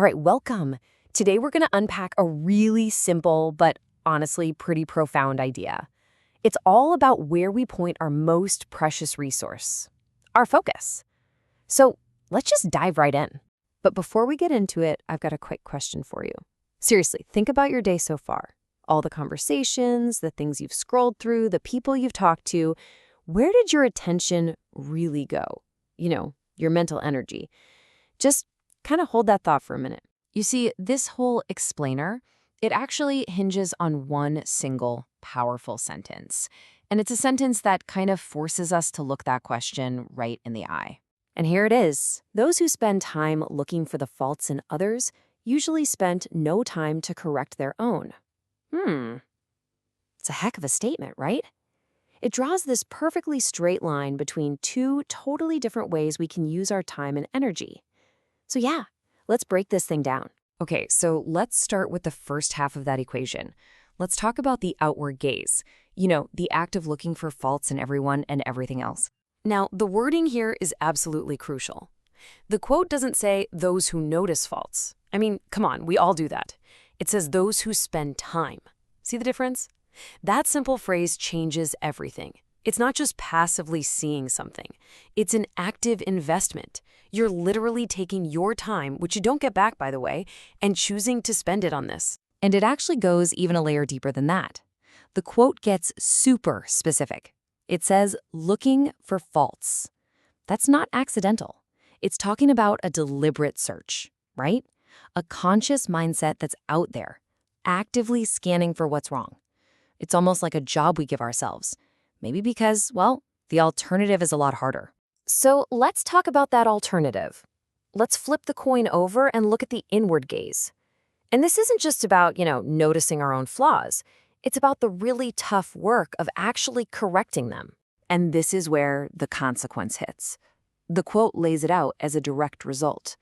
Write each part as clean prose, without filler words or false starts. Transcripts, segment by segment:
All right, welcome. Today we're going to unpack a really simple but honestly pretty profound idea. It's all about where we point our most precious resource, our focus. So let's just dive right in. But before we get into it, I've got a quick question for you. Seriously, think about your day so far. All the conversations, the things you've scrolled through, the people you've talked to. Where did your attention really go? Your mental energy. Just kind of hold that thought for a minute. You see, this whole explainer, it actually hinges on one single powerful sentence. And it's a sentence that kind of forces us to look that question right in the eye. And here it is. Those who spend time looking for the faults in others usually spend no time to correct their own. It's a heck of a statement, right? It draws this perfectly straight line between two totally different ways we can use our time and energy. So yeah, let's break this thing down. Okay, so let's start with the first half of that equation. Let's talk about the outward gaze. The act of looking for faults in everyone and everything else. Now, the wording here is absolutely crucial. The quote doesn't say those who notice faults. I mean, come on, we all do that. It says those who spend time. See the difference? That simple phrase changes everything. It's not just passively seeing something. It's an active investment. You're literally taking your time, which you don't get back, by the way, and choosing to spend it on this. And it actually goes even a layer deeper than that. The quote gets super specific. It says, looking for faults. That's not accidental. It's talking about a deliberate search, right? A conscious mindset that's out there, actively scanning for what's wrong. It's almost like a job we give ourselves. Maybe because, well, the alternative is a lot harder. So let's talk about that alternative. Let's flip the coin over and look at the inward gaze. And this isn't just about, noticing our own flaws. It's about the really tough work of actually correcting them. And this is where the consequence hits. The quote lays it out as a direct result.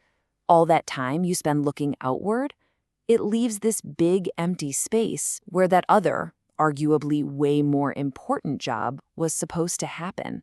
All that time you spend looking outward, it leaves this big empty space where that other, arguably way more important job was supposed to happen.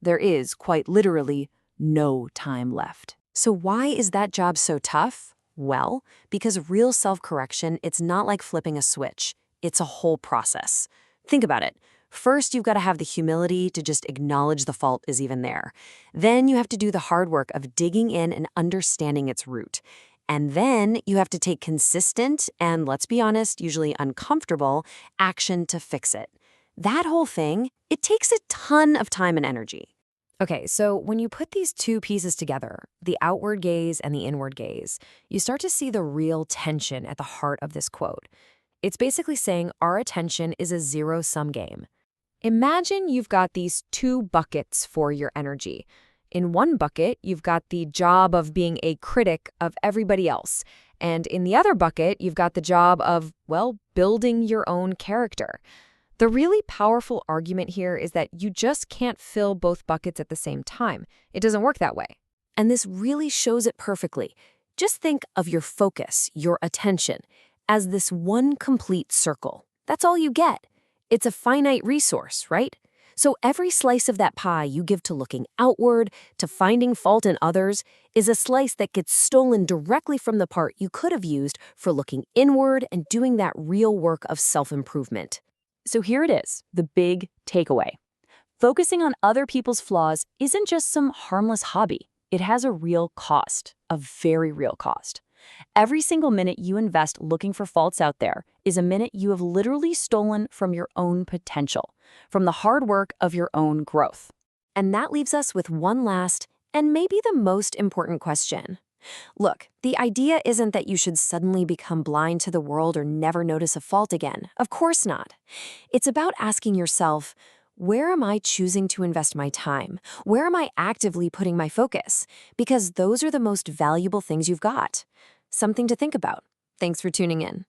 There is, quite literally, no time left. So why is that job so tough? Well, because real self-correction, it's not like flipping a switch. It's a whole process. Think about it. First, you've got to have the humility to just acknowledge the fault is even there. Then you have to do the hard work of digging in and understanding its root. And then you have to take consistent and, let's be honest, usually uncomfortable action to fix it. That whole thing, it takes a ton of time and energy. Okay, so when you put these two pieces together, the outward gaze and the inward gaze, you start to see the real tension at the heart of this quote. It's basically saying our attention is a zero-sum game. Imagine you've got these two buckets for your energy. In one bucket, you've got the job of being a critic of everybody else. And in the other bucket, you've got the job of, building your own character. The really powerful argument here is that you just can't fill both buckets at the same time. It doesn't work that way. And this really shows it perfectly. Just think of your focus, your attention, as this one complete circle. That's all you get. It's a finite resource, right? So every slice of that pie you give to looking outward, to finding fault in others, is a slice that gets stolen directly from the part you could have used for looking inward and doing that real work of self-improvement. So here it is, the big takeaway. Focusing on other people's flaws isn't just some harmless hobby. It has a real cost, a very real cost. Every single minute you invest looking for faults out there is a minute you have literally stolen from your own potential, from the hard work of your own growth. And that leaves us with one last and maybe the most important question. Look, the idea isn't that you should suddenly become blind to the world or never notice a fault again. Of course not. It's about asking yourself, where am I choosing to invest my time? Where am I actively putting my focus? Because those are the most valuable things you've got. Something to think about. Thanks for tuning in.